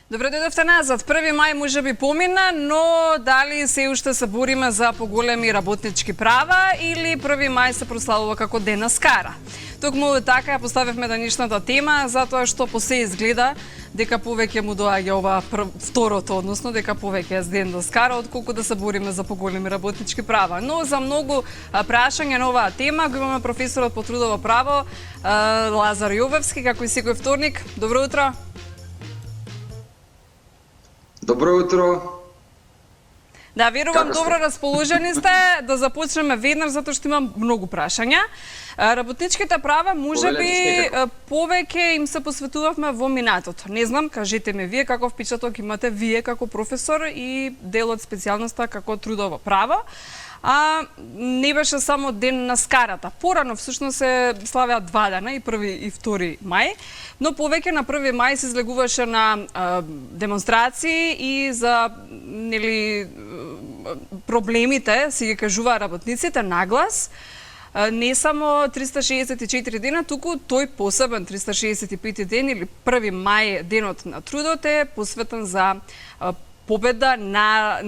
Добре дојдовте назад. 1 мај може би помина, но дали се уште се бориме за поголеми работнички права или 1 мај се прославува како ден на скара? Токму така ја поставивме денешната тема, затоа што по се изгледа дека повеќе му доаѓа ова второто, односно дека повеќе е ден на скара, отколку да се бориме за поголеми работнички права. Но за многу прашања на оваа тема го имаме професорот по трудово право Лазар Јовевски, како и секој вторник. Добро утро. Добро утро. Да, верувам добро расположени сте да започнеме веднаш затоа што имам многу прашања. Работничките права можеби повеќе им се посветувавме во минатото. Не знам, кажете ми вие каков впечаток имате вие како професор и дел од специјалноста како трудово право. Не беше само ден на скарата. Порано всушност се славеа 2 дена, и 1 и 2 мај, но повеќе на 1 мај се излегуваше на демонстрации и за проблемите, си ги кажуваа работниците наглас. Не само 364 дена, туку тој посебен 365 ден или 1 мај денот на трудот е посветен за победа на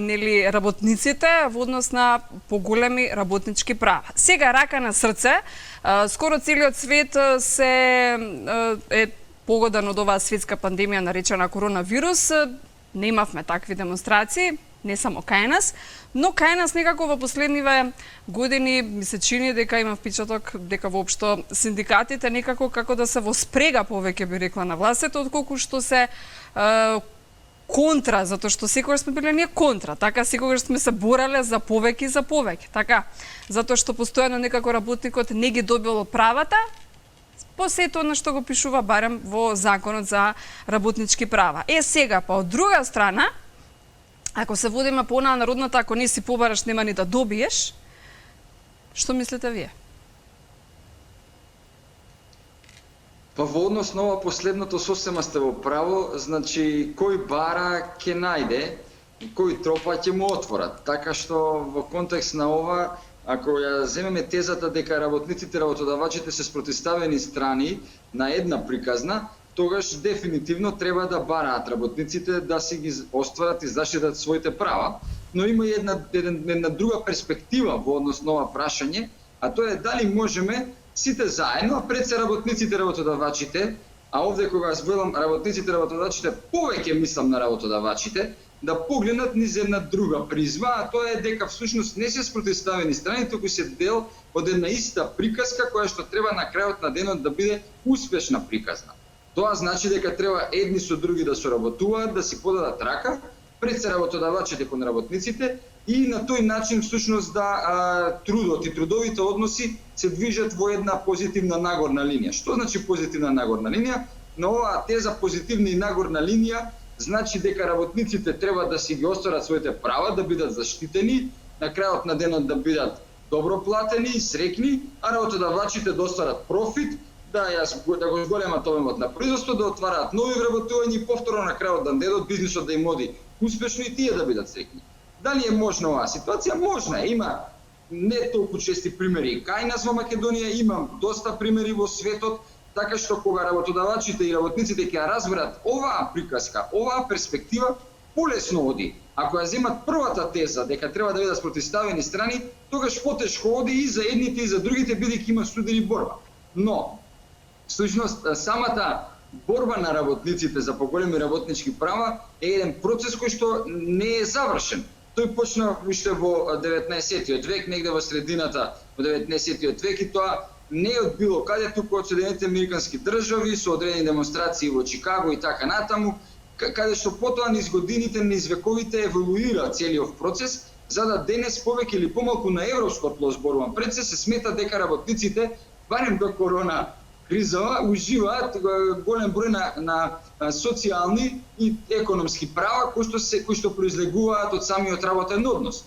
работниците во однос на поголеми работнички права. Сега рака на срце, скоро целиот свет е погоден од оваа светска пандемија наречена коронавирус. Не имавме такви демонстрации, не само кај нас, но кај нас некако во последниве години ми се чини дека има впечаток дека воопшто синдикатите некако како да се во спрега повеќе би рекла на властите, отколку што се контра, затоа што секогаш сме биле ние контра, така секогаш сме се борале за повеќе и за повеќе, така, затоа што постојано некако работникот не ги добил правата, по сето на што го пишува барем во Законот за работнички права. Сега, па од друга страна, ако се водиме по онаа народната, ако не си побараш, нема ни да добиеш, што мислите вие? Па во однос на ова последното сосема сте во право, значи кој бара ќе најде, кој тропа ќе му отворат. Така што во контекст на ова, ако ја земеме тезата дека работниците, работодавачите се спротивставени страни на една приказна, тогаш дефинитивно треба да бараат работниците да си ги остварат и заштитат своите права. Но има и една друга перспектива во однос на ова прашање, а тоа е дали можеме сите заедно, а пред се работниците, работодавачите, а овде кога велам работниците, работодавачите, повеќе мислам на работодавачите, да погледнат низ една друга призма, а тоа е дека всушност не се спротивставени страни, туку се дел од една иста приказка која што треба на крајот на денот да биде успешна приказна. Тоа значи дека треба едни со други да соработуваат, да си подадат рака, пред се работодавачите кон работниците и на тој начин всушност да трудот и трудовите односи се движат во една позитивна нагорна линија. Што значи позитивна нагорна линија? На оваа теза позитивна и нагорна линија значи дека работниците треба да си ги остварат своите права, да бидат заштитени, на крајот на денот да бидат добро платени и среќни, а работодавачите да остварат профит, да го зголемат обемот на производство, да отвараат нови вработувања и повторно на крајот на денот бизнисот да им оди успешно и тие да бидат среќни. Дали е можна оваа ситуација? Можна е. Има не толку чести примери кај нас во Македонија, имам доста примери во светот, така што кога работодавачите и работниците ќе ја разберат оваа приказка, оваа перспектива, полесно оди. Ако ја земат првата теза дека треба да бидат спротивставени страни, тогаш потешко оди и за едните и за другите, бидејќи има судени борба. Но всушност самата борба на работниците за поголеми работнички права е еден процес кој што не е завршен. Тој почна уште во 19-тиот век, негде во средината во 19-тиот век, и тоа не од било каде, туку од Соединетите американски држави со одредени демонстрации во Чикаго и така натаму, каде што потоа низ годините, низ вековите еволуира целиот процес, за да денес повеќе или помалку на европско тло зборувам пред се смета дека работниците барем до корона криза уживаат голем број на социјални и економски права кои што произлегуваат од самиот работен однос.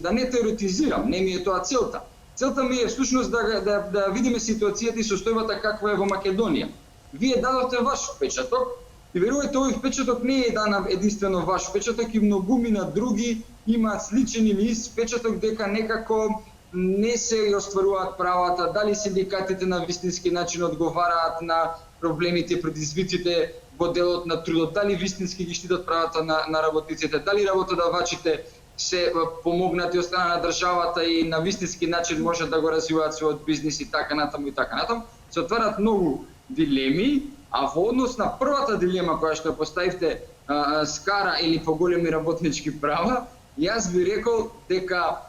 Да не теоретизирам, не ми е тоа целта. Целта ми е всушност да видиме ситуацијата и состојбата каква е во Македонија. Вие дадовте ваш впечаток и верувајте, овој впечаток не е единствено ваш впечаток, и многумина други имаат сличен или ист впечаток дека некако не се остваруваат правата, дали синдикатите на вистински начин одговараат на проблемите, предизвиците во делот на трудот, дали вистински ги штитат правата на работниците, дали работодавачите се помогнати од страна на државата и на вистински начин можат да го развиваат својот бизнис и така натаму и така натаму. Се отварат многу дилеми, а во однос на првата дилема која што поставивте, скара или поголеми работнички права, јас би рекол дека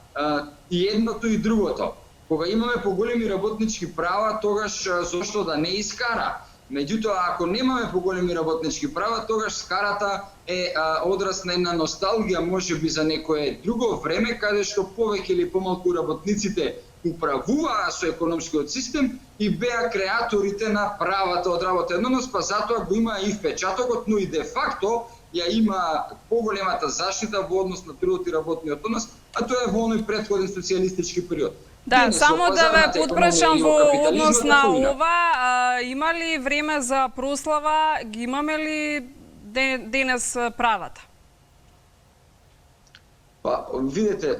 и едното и другото. Кога имаме поголеми работнички права, тогаш зошто да не искара? Меѓутоа, ако немаме поголеми работнички права, тогаш скарата е одраз на една носталгија, можеби за некое друго време, каде што повеќе или помалку работниците управуваа со економскиот систем и беа креаторите на правата од работен однос, па затоа го имаа и впечатокот, но и де факто ја има поголемата заштита во однос на трудот и работниот однос, а тоа е во оној претходен социјалистички период. Да, само да ве подпрашам во однос на ова, има ли време за прослава, ги имаме ли денес правата? Па, видете,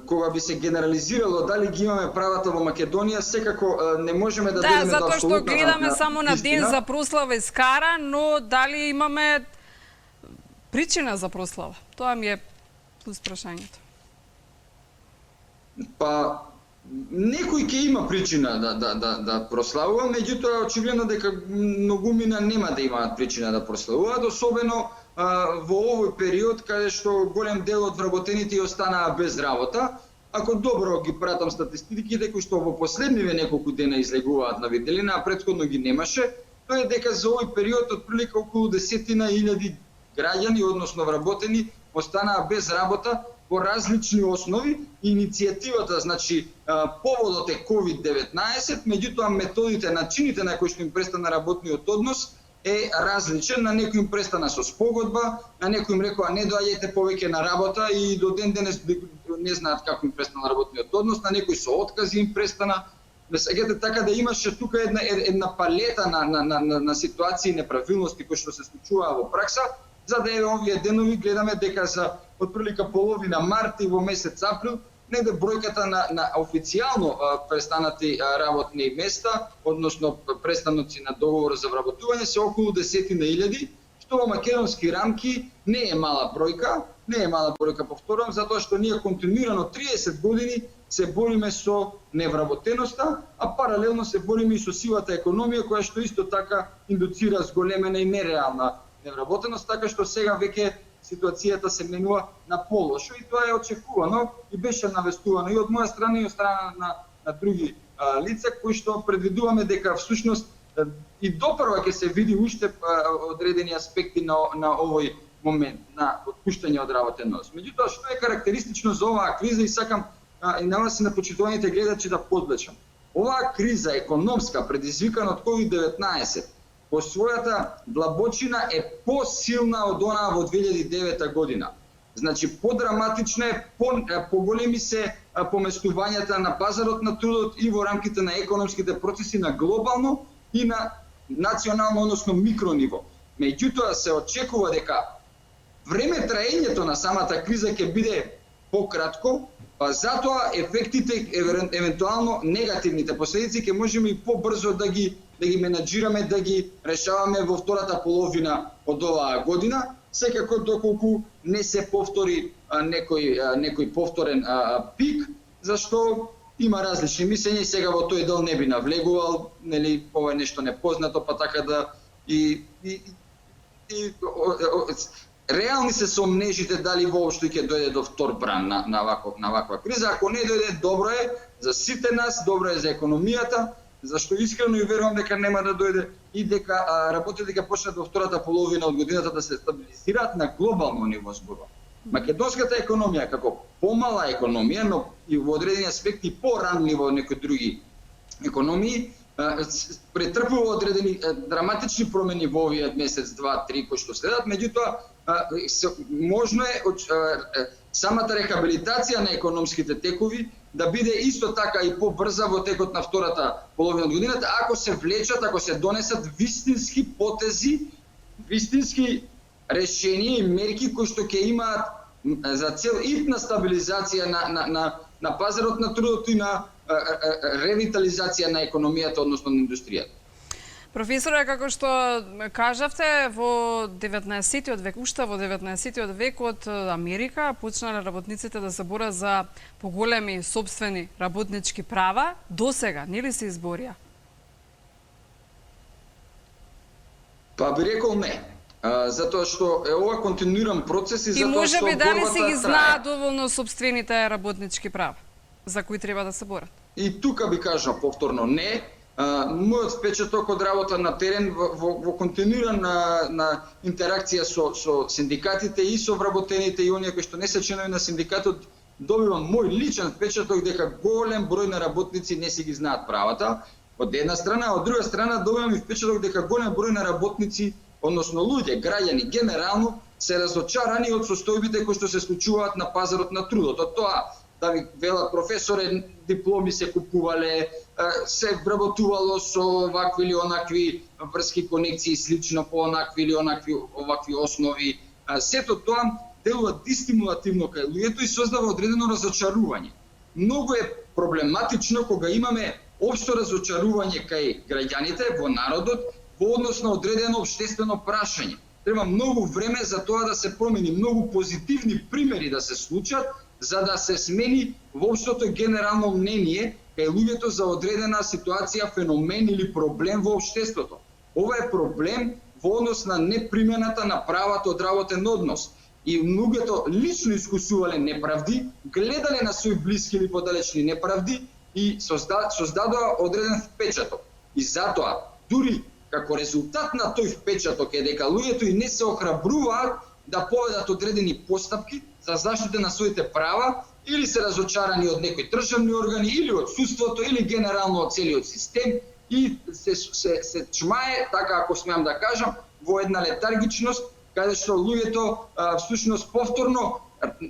кога би се генерализирало дали ги имаме правата во Македонија, секако не можеме да бидеме да абсолютно. Да, затоа што гледаме само на ден за прослава и скара, но дали имаме причина за прослава? Тоа ми е плюс прашањето. Па, некој ќе има причина да прославува, меѓутоа очигледно дека многумина нема да имаат причина да прославуваат, особено во овој период каде што голем дел од вработените останаа без работа. Ако добро ги пратам статистиките кои што во последниве неколку дена излегуваат на виделина, а претходно ги немаше, тоа е дека за овој период отприлика околу 10.000 граѓани, односно вработени, останаа без работа по различни основи. Иницијативата, значи, поводот е COVID-19, меѓутоа методите, начините на кои што им престана работниот однос е различен. На некој им престана со спогодба, на некој им рекоа не доаѓајте повеќе на работа и до ден денес не знаат како им престана работниот однос, на некој со откази им престана. Сега така да имаше тука една палета на ситуации и неправилности кои што се случуваа во пракса, за да еве овие денови гледаме дека за отприлика половина март и во месец април негде бројката на официјално престанати работни места, односно престаноци на договор за вработување се околу 10.000, што во македонски рамки не е мала бројка, повторувам, затоа што ние континуирано 30 години се бориме со невработеноста, а паралелно се бориме и со сивата економија, која што исто така индуцира зголемена и нереална невработеност, така што сега веќе ситуацијата се менува на полошо и тоа е очекувано и беше навестувано и од моја страна и од страна на други лица кои што предвидуваме дека всушност и допрва ќе се види уште одредени аспекти на овој момент на отпуштање од работен однос. Меѓутоа, што е карактеристично за оваа криза и сакам и на вас и на почитуваните гледачи да подлечам. Оваа криза економска предизвикана од COVID-19 по својата длабочина е посилна од онаа во 2009 година. Значи, подраматична е, поголеми се поместувањата на пазарот на трудот и во рамките на економските процеси на глобално и на национално, односно микрониво. Меѓутоа се очекува дека време траењето на самата криза ќе биде пократко, па затоа ефектите, евентуално негативните последици ќе можеме и побрзо да ги менаџираме, да ги решаваме во втората половина од оваа година, секако доколку не се повтори некој повторен пик, зашто има различни мислења и сега во тој дел не би навлегувал, нели, ова е нешто непознато, па така да реални се сомнежите дали воопшто ќе дојде до втор бран на ваква криза. Ако не дојде, добро е за сите нас, добро е за економијата, зашто искрено и верувам дека нема да дојде и дека работите ќе почнат во втората половина од годината да се стабилизираат на глобално ниво зборува. Македонската економија како помала економија, но и во одредени аспекти поранлива од некои други економии, претрпува одредени драматични промени во овиот месец, 2-3 кои што следат, меѓутоа можно е самата рехабилитација на економските текови да биде исто така и побрза во текот на втората половина од годината, ако се влечат, ако се донесат вистински потези, вистински решенија и мерки кои што ќе имаат за цел итна стабилизација на пазарот на трудот и на ревитализација на економијата, односно на индустријата. Професоре, како што кажавте, во 19-тиот век, уште во 19-тиот век од Америка почнале работниците да се борат за поголеми собствени работнички права. До сега, нели се изборија? Па би рекол не. Затоа што е ова континуиран процес и затоа што може би дали борбата си ги трае. знаат доволно собствените работнички права за кои треба да се борат? И тука би кажал повторно не. Мојот впечаток од работа на терен во континуирана интеракција со синдикатите и со вработените и оние кои што не се членови на синдикатот, добивам мој личен впечаток дека голем број на работници не си ги знаат правата. Од една страна, од друга страна добивам и впечаток дека голем број на работници, односно луѓе, граѓани генерално се разочарани од состојбите кои што се случуваат на пазарот на трудот. Од тоа да ви велат професоре, дипломи се купувале, се вработувало со вакви или онакви врски, конекции, слично по онакви или овакви основи. Сето тоа делува дистимулативно кај луѓето и создава одредено разочарување. Многу е проблематично кога имаме општо разочарување кај граѓаните, во народот, во однос на одредено општествено прашање. Треба многу време за тоа да се промени, многу позитивни примери да се случат, за да се смени воопштото генерално мнение кај луѓето за одредена ситуација, феномен или проблем во општеството. Ова е проблем во однос на непримената на правата од работен однос. И луѓето лично искусувале неправди, гледале на своји блиски или подалечни неправди и создадоа одреден впечаток. И затоа, дури како резултат на тој впечаток е дека луѓето и не се охрабруваат да поведат одредени постапки за заштита на своите права, или се разочарани од некои државни органи, или од судството, или генерално од целиот систем, и се чмае, така ако смеам да кажам, во една летаргичност, каде што луѓето всушност повторно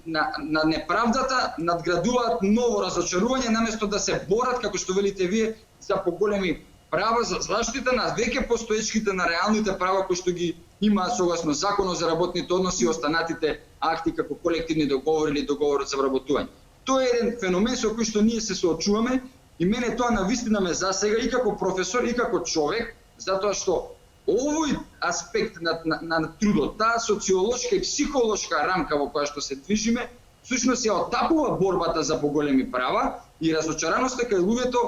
на неправдата надградуваат ново разочарување, наместо да се борат, како што велите вие, за поголеми права, за заштита на веќе постоечките на реалните права кои што ги има согласно Законот за работните односи и останатите акти како колективни договори или договорот за вработување. Тоа е еден феномен со кој што ние се соочуваме и мене тоа навистина ме засега и како професор и како човек, затоа што овој аспект на трудот, таа социолошка и психолошка рамка во која што се движиме, всушност ја отапува борбата за поголеми права и разочараноста кај луѓето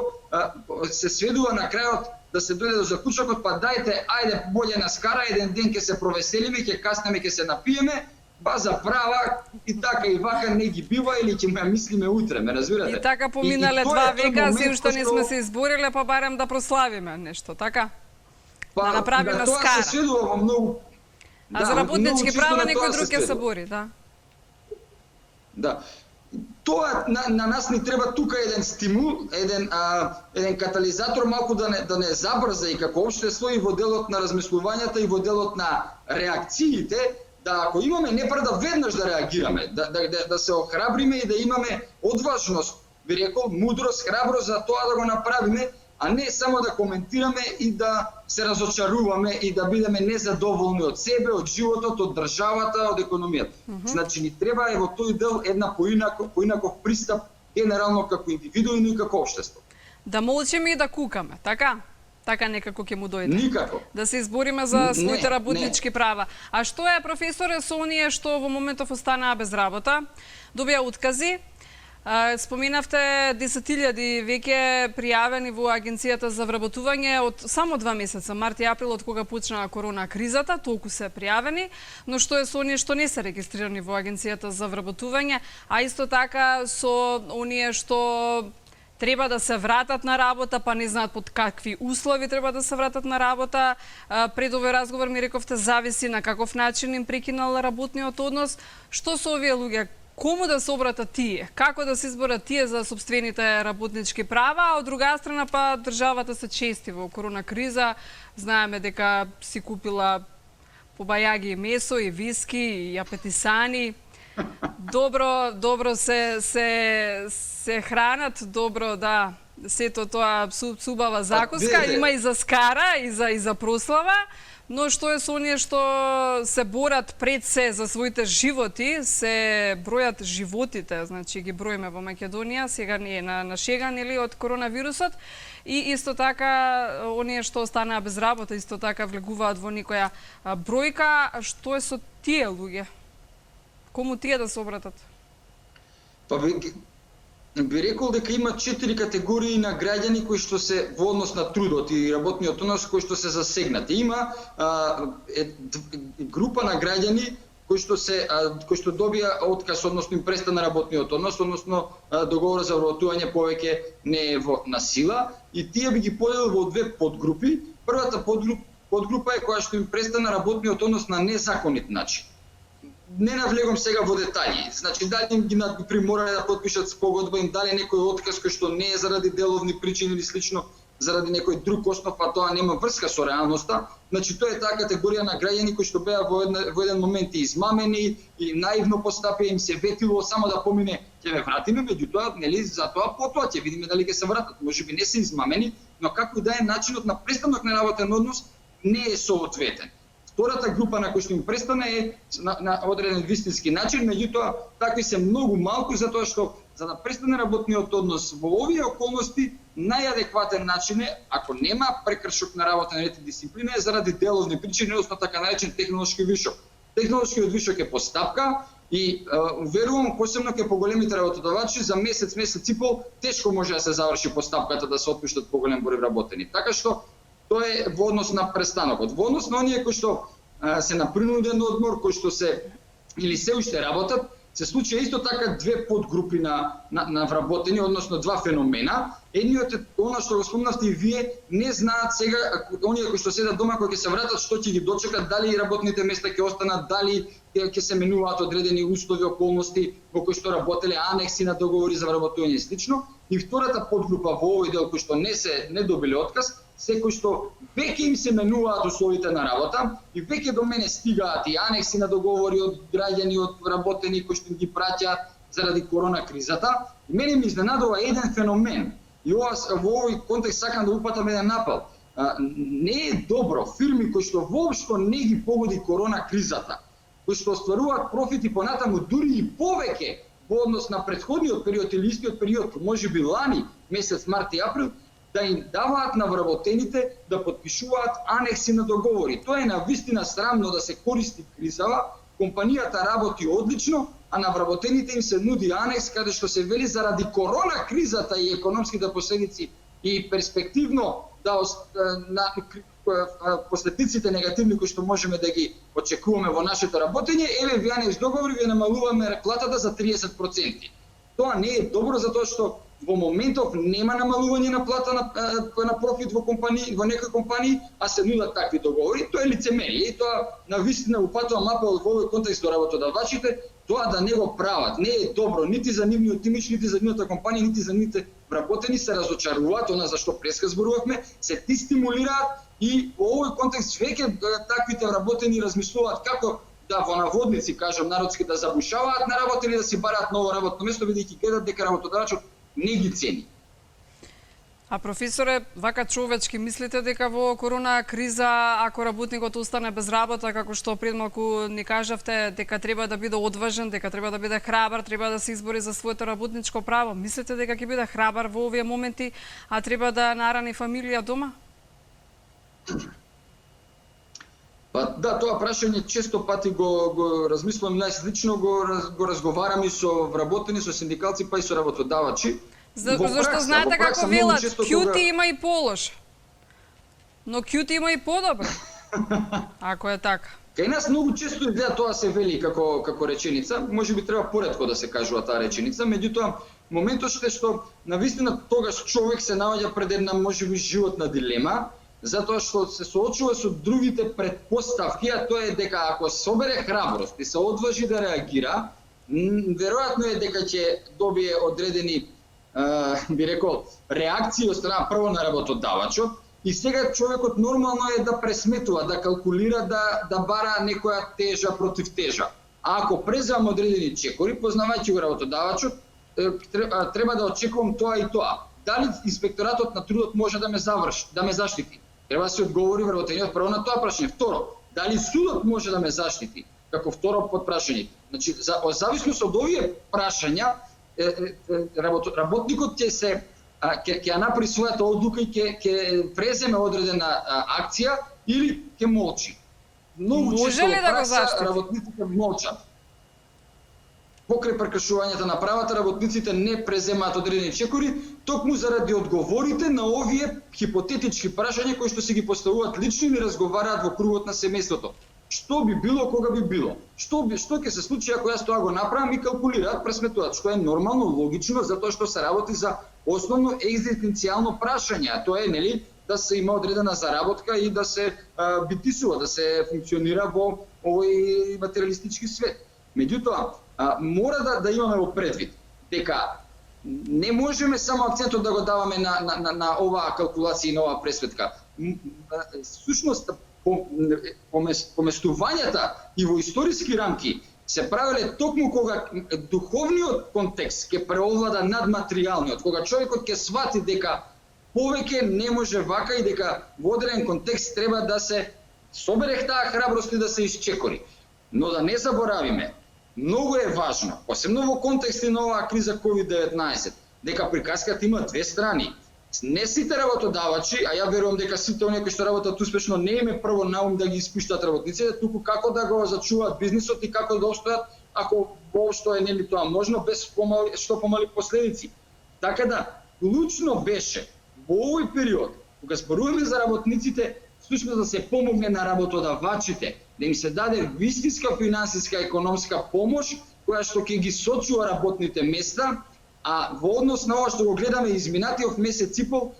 се сведува на крајот да се дојде до заклучокот, па дајте, ајде боле на скара, еден ден ќе се провеселиме, ќе каснеме, ќе се напиеме, ба за права и така и вака не ги бива или ќе ме мислиме утре, ме разбирате? И така поминале 2 века, се уште не сме се избориле, па барем да прославиме нешто, така? Да направиме скара. Тоа се сведува во многу... А за работнички права некој друг ќе се бори, да. Да. Тоа на нас ни треба тука еден стимул, еден катализатор малку да не забрза и како општество и во делот на размислувањата и во делот на реакциите, да ако имаме неправда веднаш да реагираме, да се охрабриме и да имаме одважност, би рекол, мудрост, храброст за тоа да го направиме, а не само да коментираме и да се разочаруваме и да бидеме незадоволни од себе, од животот, од државата, од економијата. Значи ни треба е во тој дел една поинаков пристап генерално како индивидуи и како општество. Да молчиме и да кукаме, така? Така некако ќе му дојде. Никако. Да се избориме за своите работнички права. А што е, професоре, со оние што во моментов останаа без работа, добија откази? Споминавте 10.000 веќе пријавени во Агенцијата за вработување од само 2 месеца, март и април, од кога почна корона кризата, толку се пријавени, но што е со оние што не се регистрирани во Агенцијата за вработување, а исто така со оние што треба да се вратат на работа, па не знаат под какви услови треба да се вратат на работа. Пред овој разговор ми рековте зависи на каков начин им прекинал работниот однос. Што со овие луѓе? Кому да се обратат тие? Како да се изборат тие за собствените работнички права? А од друга страна па државата се чести во корона криза. Знаеме дека си купила по бајаги и месо, и виски, и апетисани. Добро се хранат, добро, да, сето тоа субава закуска, има и за скара, и за прослава. Но што е со оние што се борат пред се за своите животи, се бројат животите, значи ги броиме во Македонија, сега не е на шега, нели, од коронавирусот, и исто така оние што останаа без работа, исто така влегуваат во некоја бројка. Што е со тие луѓе? Кому тие да се обратат? Па би рекол дека има 4 категории на граѓани кои што се во однос на трудот и работниот однос кои што се засегнати. Има група на граѓани кои што добија отказ, односно им престана работниот однос, односно договор за вработување повеќе не е на сила, и тие би ги поделил во две подгрупи. Првата подгрупа е која што им престана работниот однос на незаконит начин. Не навлегам сега во детаљи, значи дали им ги приморале да потпишат спогодба, им дали некој отказ кој што не е заради деловни причини или слично, заради некој друг основ, а тоа нема врска со реалноста. Значи тоа е таа категорија на граѓани кои што беа во еден момент и измамени и наивно постапија, им се ветило само да помине ќе ме вратиме, меѓутоа нели за тоа потоа ќе видиме дали ќе се вратат. Можеби не се измамени, но како да е начинот на престанок на работен однос не е соодветен. Втората група на кој што им престане е на одреден вистински начин, меѓутоа такви се многу малку, затоа што за да престане работниот однос во овие околности најадекватен начин е, ако нема прекршок на работен ред и дисциплина, е заради деловни причини, односно така наречен технолошки вишок. Технолошкиот вишок е постапка и верувам посебно кај поголемите работодавачи за месец и пол тешко може да се заврши постапката да се отпуштат поголем број вработени. Така што тоа е во однос на престанокот. Во однос на оние кои што се на принуден одмор, кои што се или се уште работат, се случува исто така две подгрупи на вработени, односно два феномена. Едниот е она што го спомнавте и вие, не знаат сега оние кои што седат дома кога ќе се вратат што ќе ги дочекат, дали работните места ќе останат, дали ќе се менуваат одредени услови, околности во кои што работеле, анекси на договори за вработување и слично. И втората подгрупа во овој дел кои што не добиле отказ, секој што веќе им се менуваат условите на работа и веќе до мене стигаат и анекси на договори од граѓани, од вработени кои што ги праќаат заради корона кризата. И мене ми изненадува еден феномен. И во овој контекст сакам да упатам еден напал. Не е добро фирми кои што воопшто не ги погоди корона кризата, кои што остваруваат профити понатаму дури и повеќе во однос на претходниот период или истиот период, можеби лани, месец март и април, да им даваат на вработените да потпишуваат анекси на договори. Тоа е навистина срамно да се користи кризава, компанијата работи одлично, а на вработените им се нуди анекс каде што се вели заради корона кризата и економските последици и перспективно на последиците негативни кои што можеме да ги очекуваме во нашето работење, еве ви анекс договори, ви намалуваме платата за 30%. Тоа не е добро затоа што во моментов нема намалување на плата на профит во некои компании, а се нудат такви договори. Тоа е лицемерие и тоа навистина упатувам апел во овој контекст до работодавачите, тоа да не го прават. Не е добро нити за нивниот имидж, нити за нивната компанија, нити за нивните вработени, се разочаруваат, она за што преска зборувавме, се дестимулираат и во овој контекст веќе таквите вработени размислуваат како да во наводници, кажам народски, да забушаваат на работа или да си бараат ново работно место, бидејќи гледат дека работодавачот не ги цени. А професоре, вака човечки, мислите дека во корона криза, ако работникот остане без работа, како што пред малку ни кажавте, дека треба да биде одважен, дека треба да биде храбар, треба да се избори за своето работничко право, мислите дека ќе биде храбар во овие моменти, а треба да нарани фамилија дома? Па да, тоа прашање често пати го размислувам, јас лично го разговарам и со вработени, со синдикалци, па и со работодавачи. Зашто знаете како велат, кјути има и полош. Но кјути има и подобро. Ако е така. Кај нас многу често идеја тоа се вели како реченица, можеби треба поретко да се кажува таа реченица, меѓутоа моментот што навистина тогаш човек се наоѓа пред една можеби животна дилема, затоа што се соочува со другите претпоставки, а тоа е дека ако собере храброст и се одважи да реагира, веројатно е дека ќе добие одредени би рекол реакции од страна прво на работодавачот и сега човекот нормално е да пресметува, да калкулира, да бара некоја тежа против тежа. А ако преземам одредени чекори, познавајќи го работодавачот, треба да очекувам тоа и тоа. Дали инспекторатот на трудот може да ме заштити? Треба да се одговори вработениот прво на тоа прашање. Второ, дали судот може да ме заштити? Како второ подпрашање. Значи, зависност од овие прашања, работникот ќе ја направи својата одлука и ќе преземе одредена акција или ќе молчи. Многу често ли да го пракса заштити? работниците молчат. Покрај прекршувањата на правата, работниците не преземаат одредени чекори, токму заради одговорите на овие хипотетички прашања кои што се ги поставуваат лично или разговараат во кругот на семејството. Што би било кога би било? Што ќе се случи ако јас тоа го направам и калкулираат, пресметуваат, што е нормално, логично, затоа што се работи за основно екзистенцијално прашање, а тоа е, нели, да се има одредена заработка и да се битисува, да се функционира во овој материјалистички свет. Меѓутоа, мора да имаме во предвид дека не можеме само акцентот да го даваме на оваа калкулација и на оваа пресветка. Сушност, поместувањата и во историски рамки се правеле токму кога духовниот контекст ќе преовлада над материјалниот, кога човекот ќе свати дека повеќе не може вака и дека во одреден контекст треба да се собере таа храброст и да се исчекори. Но да не заборавиме, многу е важно, посебно во контекст на оваа криза COVID-19, дека приказката има две страни. Не сите работодавачи, а ја верувам дека сите оние кои што работат успешно не име прво на ум да ги испуштат работниците, туку како да го зачуваат бизнисот и како да остојат ако воопшто е нели тоа можно без што помали последици. Така да, клучно беше во овој период, кога зборуваме за работниците, всушност да се помогне на работодавачите, да им се даде вистинска финансиска и економска помош, која што ќе ги сочува работните места, а во однос на ова што го гледаме изминатиот месец и пол,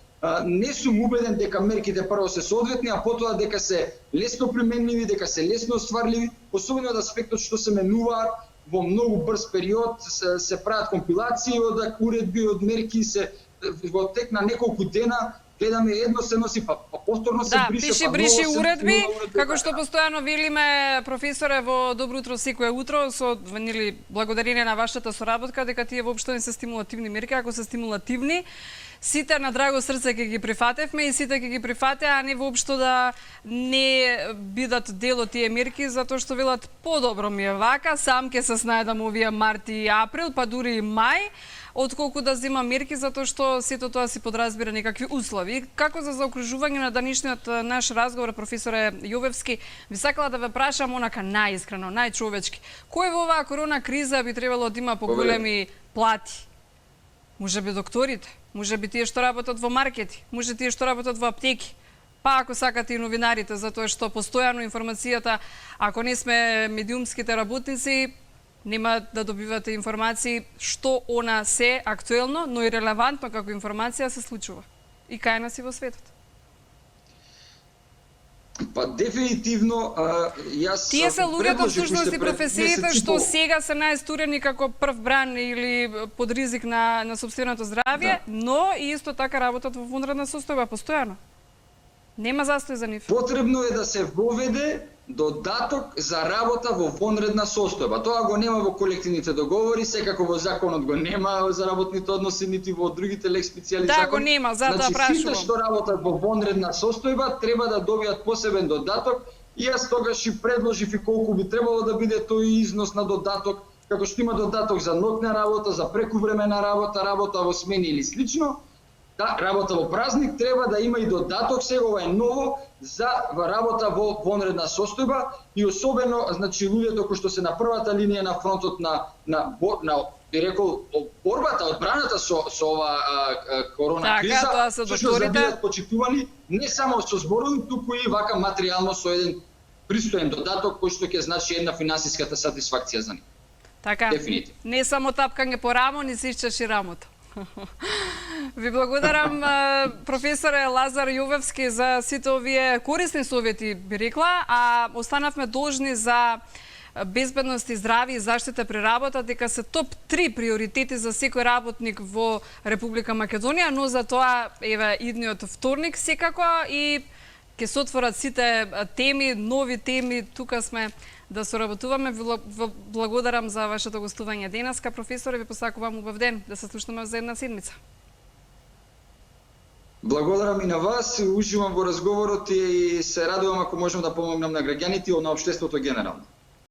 не сум убеден дека мерките прво се соодветни, а потоа дека се лесно применливи, дека се лесно остварливи, особено од аспектот што се менуваат во многу брз период, се прават компилации од уредби, од мерки, се во тек на неколку дена гледаме едно се носи, па повторно се брише, бриши уредби, како што постојано велиме, професоре, во Добро утро секое утро, со нели благодарение на вашата соработка, дека тие воопшто не се стимулативни мерки, ако се стимулативни, сите на драго срце ќе ги прифатевме и сите ќе ги прифатеа, а не воопшто да не бидат дел од тие мерки, затоа што велат подобро ми е вака, сам ќе се снајдам овие март и април, па дури и мај, отколку да зема мерки, затоа што сето тоа си подразбира некакви услови. Како за заокружување на данишниот наш разговор, професоре Јовевски, ви сакала да ве прашам онака најискрено, најчовечки. Кој во оваа корона криза би требало да има поголеми плати? Може би докторите, може би тие што работат во маркети, може тие што работат во аптеки, па ако сакате и новинарите, затоа што постојано информацијата, ако не сме медиумските работници, нема да добивате информации што она се актуелно, но и релевантно како информација се случува. И кај нас и во светот. Па дефинитивно јас тие се луѓето всушност и професиите што сега се најстурени како прв бран или под ризик на сопственото здравје, но и исто така работат во вонредна состојба постојано. Нема застој за нив. Потребно е да се воведе додаток за работа во вонредна состојба. Тоа го нема во колективните договори, секако во законот го нема за работните односи, нити во другите лекс специјали закони. Да, го нема, затоа прашувам. Сите што работат во вонредна состојба треба да добијат посебен додаток и јас тогаш и предложив и колку би требало да биде тој износ на додаток, како што има додаток за ноќна работа, за прекувремена работа, работа во смени или слично. Да, работа во празник треба да има и додаток, сега ова е ново, за работа во вонредна состојба и особено, значи, луѓето кои што се на првата линија на фронтот би рекол, борбата, одбраната со ова корона криза, што да бидат почитувани не само со зборови, туку и вака материјално со еден пристоен додаток кој што ќе значи една финансиската сатисфакција за нив. Така, не само тапкање по рамо, ни се исчеши рамото. Ви благодарам, професоре Лазар Јовевски, за сите овие корисни совети, би рекла, а останавме должни за безбедност и здравје и заштита при работа, дека се топ 3 приоритети за секој работник во Република Македонија, но за тоа еве идниот вторник секако и ќе се отворат сите теми, нови теми, тука сме да соработуваме. Благодарам за вашето гостување денеска, професоре, ви посакувам убав ден, да се слушнеме за една седмица. Благодарам и на вас, уживам во разговорот и се радувам ако можам да помогнам на граѓаните и на општеството генерално.